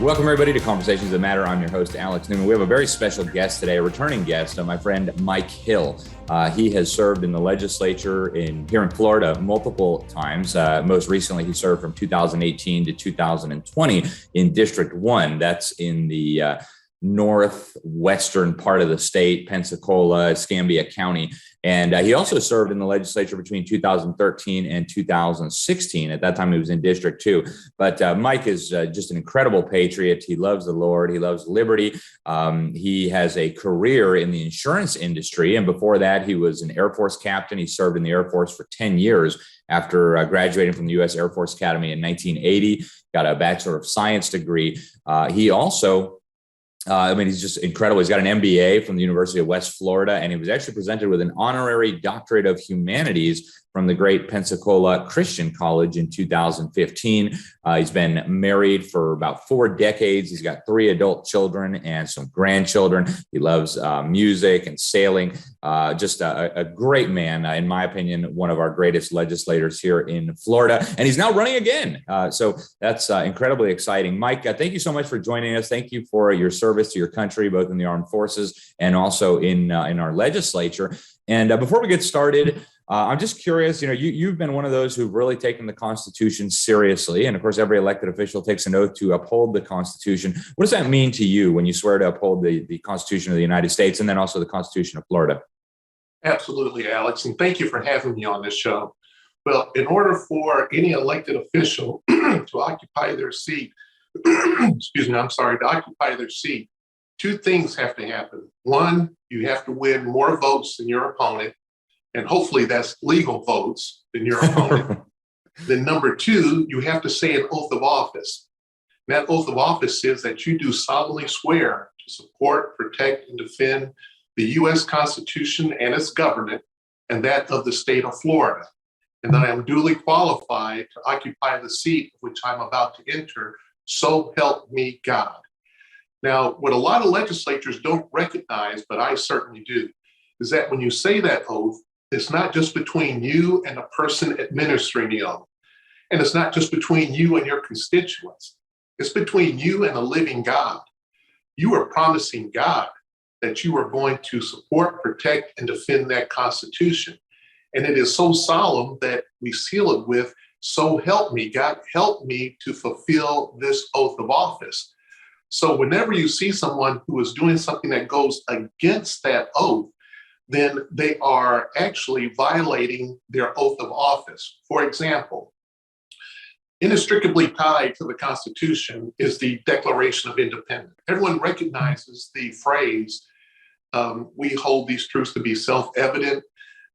Welcome, everybody, to Conversations That Matter. I'm your host, Alex Newman. We have a very special guest today, a returning guest, my friend Mike Hill. He has served in the legislature here in Florida multiple times. Most recently, he served from 2018 to 2020 in District 1. That's in the northwestern part of the state, Pensacola, Escambia County. And he also served in the legislature between 2013 and 2016. At that time, he was in District 2. But Mike is just an incredible patriot. He loves the Lord. He loves liberty. He has a career in the insurance industry. And before that, he was an Air Force captain. He served in the Air Force for 10 years after graduating from the U.S. Air Force Academy in 1980, got a Bachelor of Science degree. He also he's just incredible. He's got an MBA from the University of West Florida, and he was actually presented with an honorary doctorate of humanities from the great Pensacola Christian College in 2015. He's been married for about 4 decades. He's got 3 adult children and some grandchildren. He loves music and sailing. Just a great man, in my opinion, one of our greatest legislators here in Florida. And he's now running again. So that's incredibly exciting. Mike, thank you so much for joining us. Thank you for your service to your country, both in the armed forces and also in our legislature. And before we get started, I'm just curious, you've been one of those who've really taken the Constitution seriously. And of course, every elected official takes an oath to uphold the Constitution. What does that mean to you when you swear to uphold the Constitution of the United States and then also the Constitution of Florida? Absolutely, Alex. And thank you for having me on this show. Well, in order for any elected official to occupy their seat, to occupy their seat, 2 things have to happen. 1, you have to win more votes than your opponent. And hopefully that's legal votes than your opponent. Then number 2, you have to say an oath of office. And that oath of office says that you do solemnly swear to support, protect, and defend the U.S. Constitution and its government and that of the state of Florida. And that I am duly qualified to occupy the seat which I'm about to enter, so help me God. Now, what a lot of legislatures don't recognize, but I certainly do, is that when you say that oath, it's not just between you and the person administering the oath. And it's not just between you and your constituents. It's between you and the living God. You are promising God that you are going to support, protect, and defend that Constitution. And it is so solemn that we seal it with, so help me, God, help me to fulfill this oath of office. So whenever you see someone who is doing something that goes against that oath, then they are actually violating their oath of office. For example, inextricably tied to the Constitution is the Declaration of Independence. Everyone recognizes the phrase, we hold these truths to be self-evident,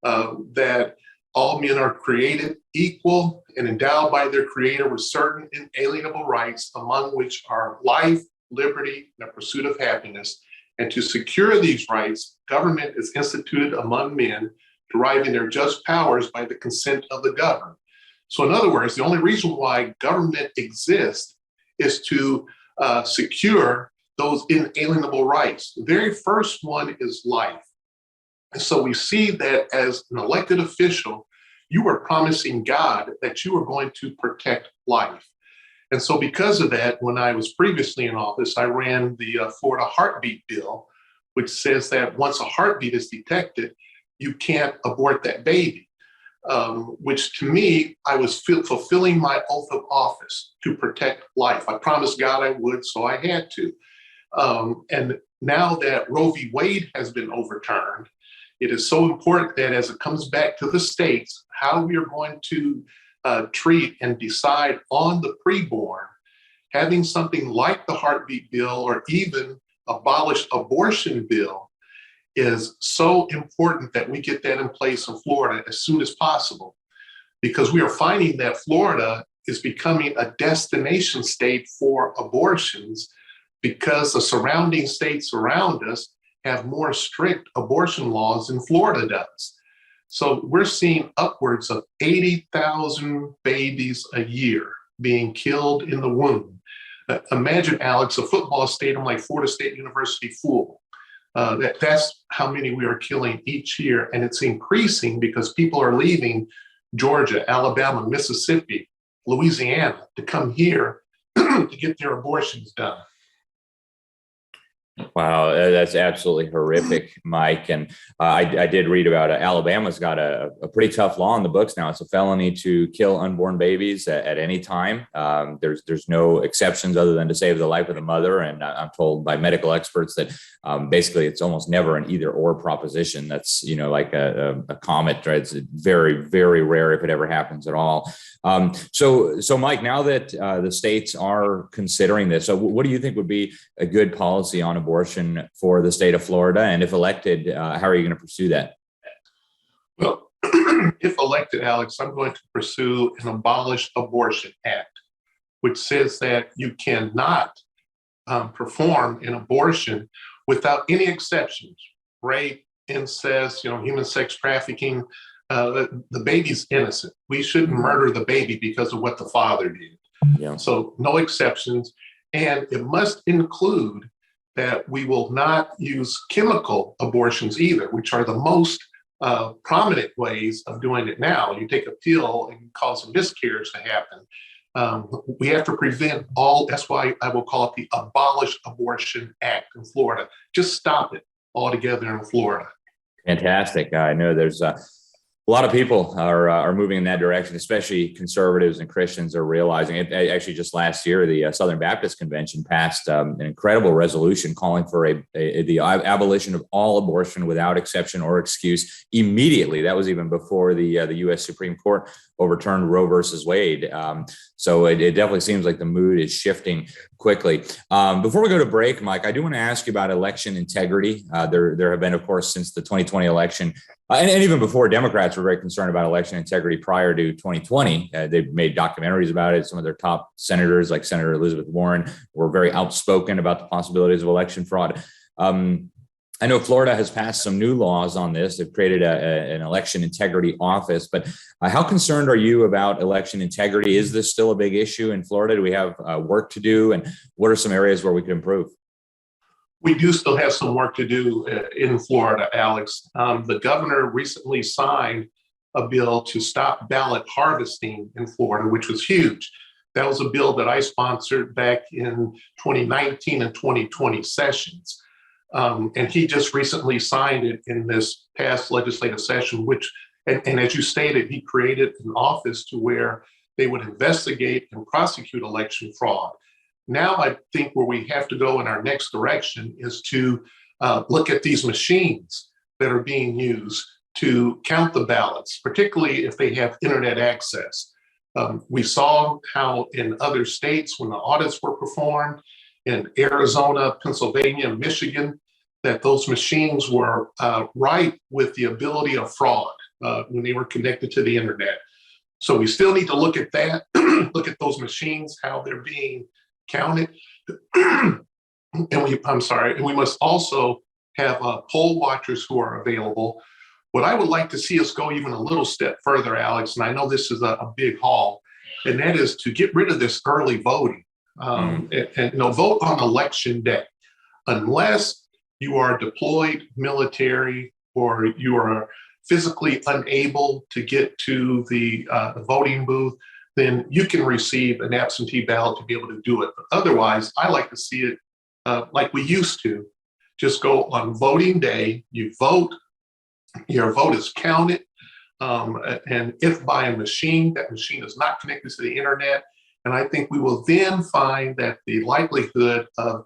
that all men are created equal and endowed by their Creator with certain inalienable rights, among which are life, liberty, and the pursuit of happiness. And to secure these rights, government is instituted among men, deriving their just powers by the consent of the governed. So in other words, the only reason why government exists is to secure those inalienable rights. The very first one is life. And so we see that as an elected official, you are promising God that you are going to protect life. And so because of that, when I was previously in office, I ran the Florida heartbeat bill, which says that once a heartbeat is detected, you can't abort that baby, which to me, I was fulfilling my oath of office to protect life. I promised God I would, so I had to. And now that Roe v. Wade has been overturned, it is so important that as it comes back to the states, how we are going to treat and decide on the preborn, having something like the heartbeat bill or even abolish abortion bill is so important that we get that in place in Florida as soon as possible, because we are finding that Florida is becoming a destination state for abortions because the surrounding states around us have more strict abortion laws than Florida does. So we're seeing upwards of 80,000 babies a year being killed in the womb. Imagine, Alex, a football stadium like Florida State University full. That's how many we are killing each year. And it's increasing because people are leaving Georgia, Alabama, Mississippi, Louisiana to come here to get their abortions done. Wow, that's absolutely horrific, Mike. And I did read about Alabama's got a pretty tough law in the books now. It's a felony to kill unborn babies at any time. There's no exceptions other than to save the life of the mother. And I'm told by medical experts that basically it's almost never an either or proposition. That's, like a comet, right? It's very, very rare if it ever happens at all. So Mike, now that the states are considering this, so what do you think would be a good policy on abortion for the state of Florida? And if elected, how are you going to pursue that? Well, if elected, Alex, I'm going to pursue an Abolish Abortion Act, which says that you cannot perform an abortion without any exceptions: rape, incest, human sex trafficking. The baby's innocent. We shouldn't murder the baby because of what the father did. Yeah. So no exceptions. And it must include that we will not use chemical abortions either, which are the most prominent ways of doing it now. You take a pill and cause a miscarriage to happen. We have to prevent all. That's why I will call it the Abolish Abortion Act in Florida. Just stop it altogether in Florida. Fantastic. I know there's a lot of people are moving in that direction, especially conservatives and Christians are realizing it. Actually, just last year, the Southern Baptist Convention passed an incredible resolution calling for the abolition of all abortion without exception or excuse immediately. That was even before the U.S. Supreme Court overturned Roe versus Wade. So it definitely seems like the mood is shifting quickly. Before we go to break, Mike, I do want to ask you about election integrity. There have been, of course, since the 2020 election, and even before, Democrats were very concerned about election integrity prior to 2020. They've made documentaries about it. Some of their top senators, like Senator Elizabeth Warren, were very outspoken about the possibilities of election fraud. I know Florida has passed some new laws on this. They've created an election integrity office, but how concerned are you about election integrity? Is this still a big issue in Florida? Do we have work to do? And what are some areas where we could improve? We do still have some work to do in Florida, Alex. The governor recently signed a bill to stop ballot harvesting in Florida, which was huge. That was a bill that I sponsored back in 2019 and 2020 sessions. And he just recently signed it in this past legislative session, and as you stated, he created an office to where they would investigate and prosecute election fraud. Now, I think where we have to go in our next direction is to look at these machines that are being used to count the ballots, particularly if they have internet access. We saw how in other states, when the audits were performed, in Arizona, Pennsylvania, Michigan, that those machines were ripe with the ability of fraud when they were connected to the internet. So we still need to look at that, look at those machines, how they're being counted. And we must also have poll watchers who are available. What I would like to see us go even a little step further, Alex, and I know this is a big haul, and that is to get rid of this early voting. And vote on election day. Unless you are deployed military or you are physically unable to get to the voting booth, then you can receive an absentee ballot to be able to do it. But otherwise, I like to see it like we used to. Just go on voting day, you vote, your vote is counted, and if by a machine, that machine is not connected to the internet. And I think we will then find that the likelihood of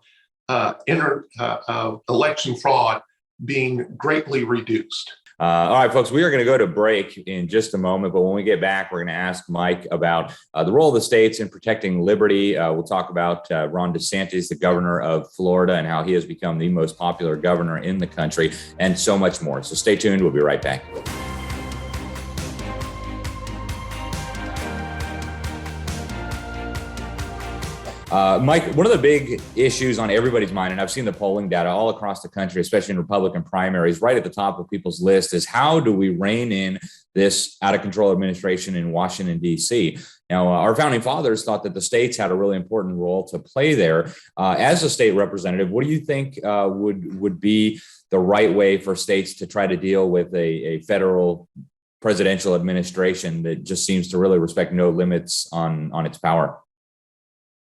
election fraud being greatly reduced. All right, folks, we are going to go to break in just a moment, but when we get back, we're going to ask Mike about the role of the states in protecting liberty. We'll talk about Ron DeSantis, the governor of Florida, and how he has become the most popular governor in the country, and so much more. So stay tuned. We'll be right back. Mike, one of the big issues on everybody's mind, and I've seen the polling data all across the country, especially in Republican primaries, right at the top of people's list, is how do we rein in this out of control administration in Washington, D.C.? Now, our founding fathers thought that the states had a really important role to play there. As a state representative, what do you think would be the right way for states to try to deal with a federal presidential administration that just seems to really respect no limits on its power?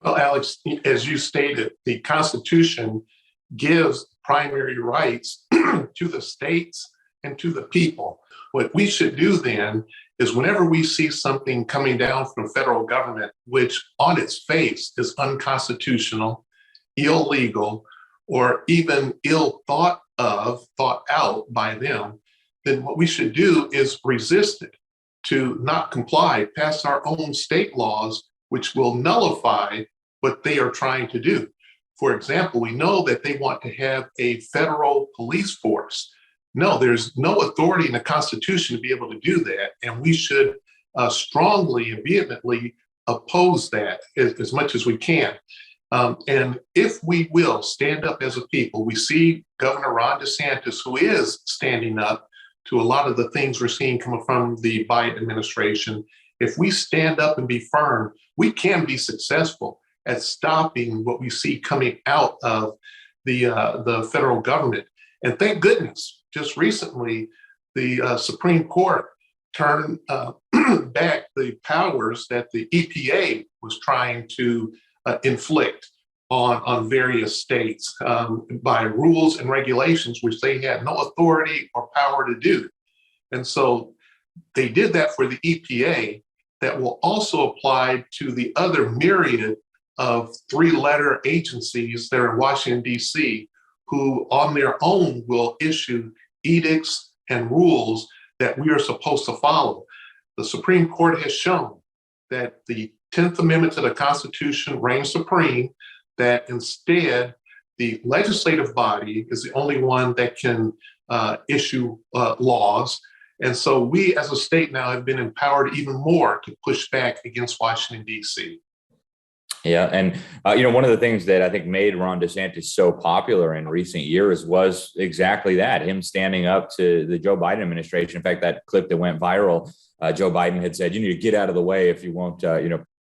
Well, Alex, as you stated, the Constitution gives primary rights to the states and to the people. What we should do then is whenever we see something coming down from the federal government, which on its face is unconstitutional, illegal, or even ill thought out by them, then what we should do is resist it, to not comply, pass our own state laws, which will nullify what they are trying to do. For example, we know that they want to have a federal police force. No, there's no authority in the Constitution to be able to do that. And we should strongly and vehemently oppose that as much as we can. And if we will stand up as a people, we see Governor Ron DeSantis, who is standing up to a lot of the things we're seeing coming from the Biden administration. If we stand up and be firm, we can be successful at stopping what we see coming out of the federal government. And thank goodness, just recently, the Supreme Court turned back the powers that the EPA was trying to inflict on various states by rules and regulations, which they had no authority or power to do. And so they did that for the EPA. That will also apply to the other myriad of three-letter agencies that are in Washington, D.C., who on their own will issue edicts and rules that we are supposed to follow. The Supreme Court has shown that the 10th Amendment to the Constitution reigns supreme, that instead the legislative body is the only one that can issue laws. And so we as a state now have been empowered even more to push back against Washington, D.C. Yeah. And, one of the things that I think made Ron DeSantis so popular in recent years was exactly that, him standing up to the Joe Biden administration. In fact, that clip that went viral, Joe Biden had said, you need to get out of the way if you won't,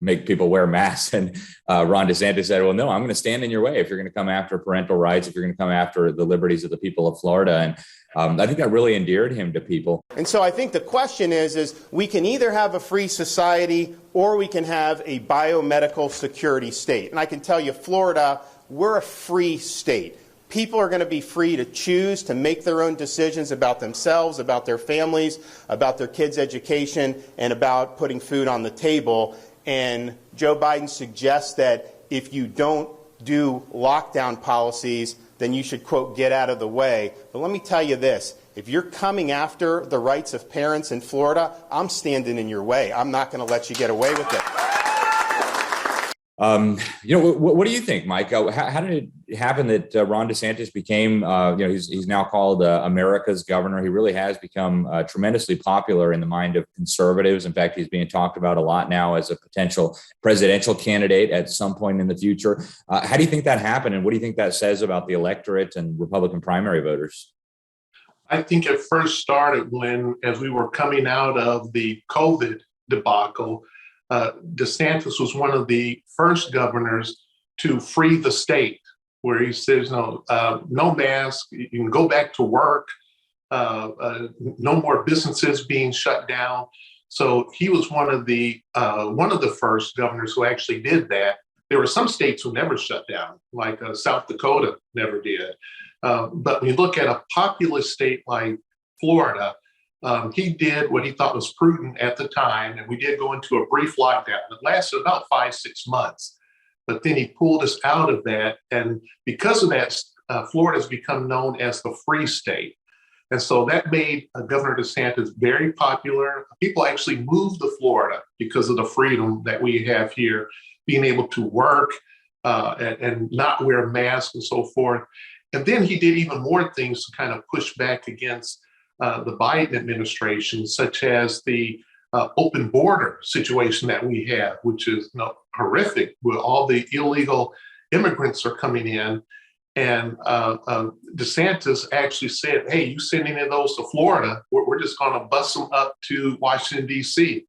make people wear masks. And Ron DeSantis said, well, no, I'm going to stand in your way if you're going to come after parental rights, if you're going to come after the liberties of the people of Florida. And I think that really endeared him to people. And so I think the question is we can either have a free society or we can have a biomedical security state. And I can tell you, Florida, we're a free state. People are going to be free to choose to make their own decisions about themselves, about their families, about their kids' education, and about putting food on the table. And Joe Biden suggests that if you don't do lockdown policies, then you should, quote, get out of the way. But let me tell you this. If you're coming after the rights of parents in Florida, I'm standing in your way. I'm not going to let you get away with it. What do you think, Mike? How did it happen that Ron DeSantis became, he's now called America's governor. He really has become tremendously popular in the mind of conservatives. In fact, he's being talked about a lot now as a potential presidential candidate at some point in the future. How do you think that happened? And what do you think that says about the electorate and Republican primary voters? I think it first started as we were coming out of the COVID debacle. DeSantis was one of the first governors to free the state, where he says, no mask, you can go back to work, no more businesses being shut down. So he was one of the first governors who actually did that. There were some states who never shut down, like South Dakota never did. But when you look at a populous state like Florida, he did what he thought was prudent at the time, and we did go into a brief lockdown. It lasted about 5-6 months, but then he pulled us out of that. And because of that, Florida has become known as the free state. And so that made Governor DeSantis very popular. People actually moved to Florida because of the freedom that we have here, being able to work and not wear masks and so forth. And then he did even more things to kind of push back against the Biden administration, such as the open border situation that we have, which is horrific, where all the illegal immigrants are coming in. And DeSantis actually said, hey, you send any of those to Florida, we're just going to bus them up to Washington, D.C.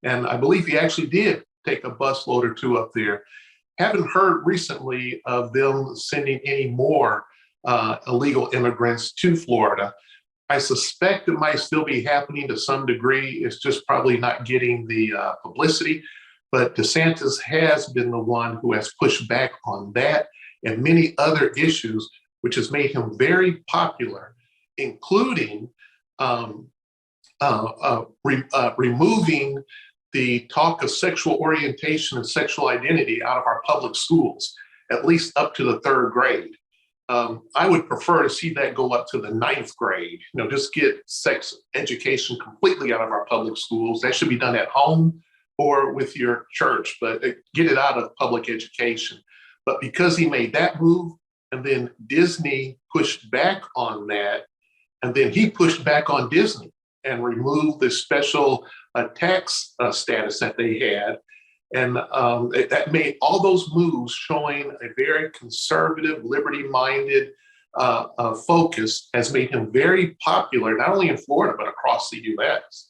And I believe he actually did take a busload or two up there. Haven't heard recently of them sending any more illegal immigrants to Florida. I suspect it might still be happening to some degree. It's just probably not getting the publicity. But DeSantis has been the one who has pushed back on that and many other issues, which has made him very popular, including removing the talk of sexual orientation and sexual identity out of our public schools, at least up to the 3rd grade. I would prefer to see that go up to the 9th grade. Just get sex education completely out of our public schools. That should be done at home or with your church, but get it out of public education. But because he made that move, and then Disney pushed back on that, and then he pushed back on Disney and removed the special tax status that they had. And that made all those moves showing a very conservative, liberty-minded focus has made him very popular, not only in Florida, but across the U.S.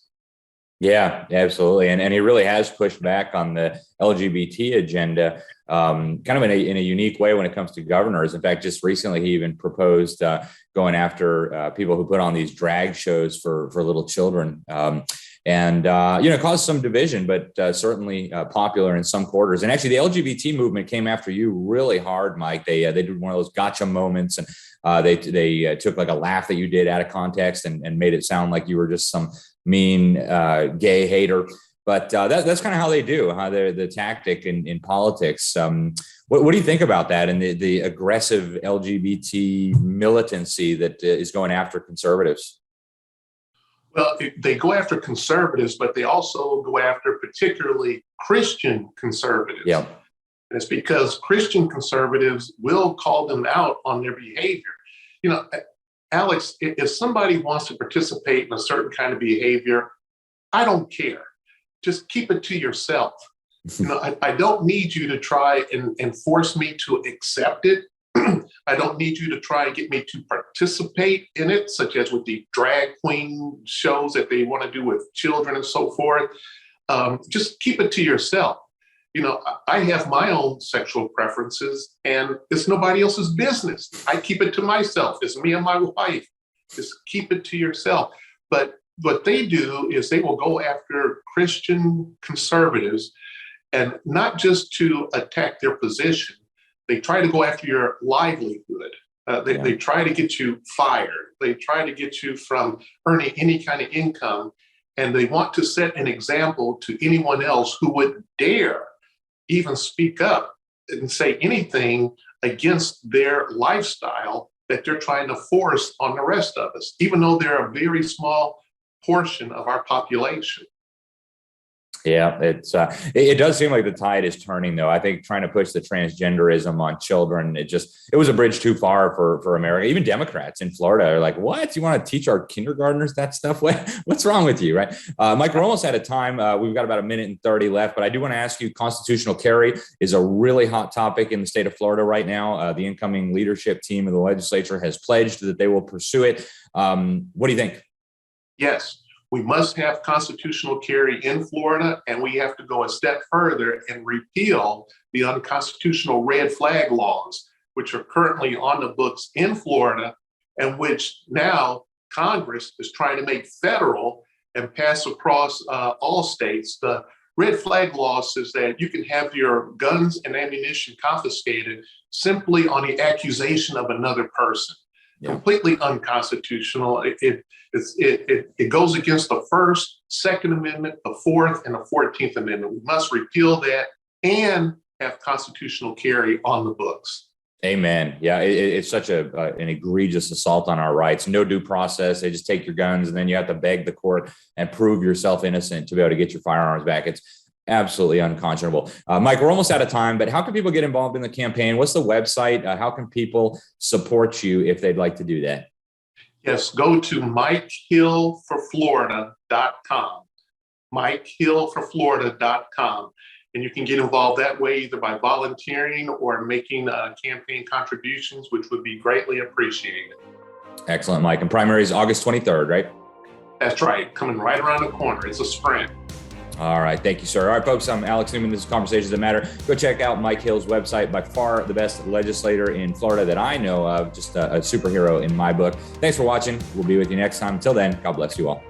Yeah, absolutely. And he really has pushed back on the LGBT agenda, kind of in a unique way when it comes to governors. In fact, just recently, he even proposed going after people who put on these drag shows for little children. Caused some division, but certainly popular in some quarters. And actually, the LGBT movement came after you really hard, Mike. They did one of those gotcha moments, and they took like a laugh that you did out of context and made it sound like you were just some mean gay hater. But that's kind of how they do, how they're the tactic in politics. What do you think about that and the aggressive LGBT militancy that is going after conservatives? Well, they go after conservatives, but they also go after particularly Christian conservatives. Yeah. And it's because Christian conservatives will call them out on their behavior. Alex, if somebody wants to participate in a certain kind of behavior, I don't care. Just keep it to yourself. I don't need you to try and force me to accept it. I don't need you to try and get me to participate in it, such as with the drag queen shows that they want to do with children and so forth. Just keep it to yourself. I have my own sexual preferences, and it's nobody else's business. I keep it to myself. It's me and my wife. Just keep it to yourself. But what they do is they will go after Christian conservatives, and not just to attack their position. They try to go after your livelihood. They try to get you fired. They try to get you from earning any kind of income. And they want to set an example to anyone else who would dare even speak up and say anything against their lifestyle that they're trying to force on the rest of us, even though they're a very small portion of our population. Yeah, it does seem like the tide is turning, though. I think trying to push the transgenderism on children, it was a bridge too far for America. Even Democrats in Florida are like, what? You want to teach our kindergartners that stuff? What's wrong with you, right? Mike, we're almost out of time. We've got about 1:30 left, but I do want to ask you, constitutional carry is a really hot topic in the state of Florida right now. The incoming leadership team of the legislature has pledged that they will pursue it. What do you think? Yes. We must have constitutional carry in Florida, and we have to go a step further and repeal the unconstitutional red flag laws, which are currently on the books in Florida, and which now Congress is trying to make federal and pass across all states. The red flag law says that you can have your guns and ammunition confiscated simply on the accusation of another person. Yeah. Completely unconstitutional. It goes against the First, Second Amendment, the Fourth, and the 14th Amendment. We must repeal that and have constitutional carry on the books. Amen. Yeah, it's such an egregious assault on our rights. No due process. They just take your guns, and then you have to beg the court and prove yourself innocent to be able to get your firearms back. It's absolutely unconscionable. Mike, we're almost out of time, but how can people get involved in the campaign? What's the website? How can people support you if they'd like to do that? Yes, go to MikeHillForFlorida.com, MikeHillForFlorida.com. And you can get involved that way either by volunteering or making campaign contributions, which would be greatly appreciated. Excellent, Mike. And primary is August 23rd, right? That's right. Coming right around the corner. It's a sprint. All right. Thank you, sir. All right, folks, I'm Alex Newman. This is Conversations That Matter. Go check out Mike Hill's website. By far the best legislator in Florida that I know of. Just a superhero in my book. Thanks for watching. We'll be with you next time. Until then, God bless you all.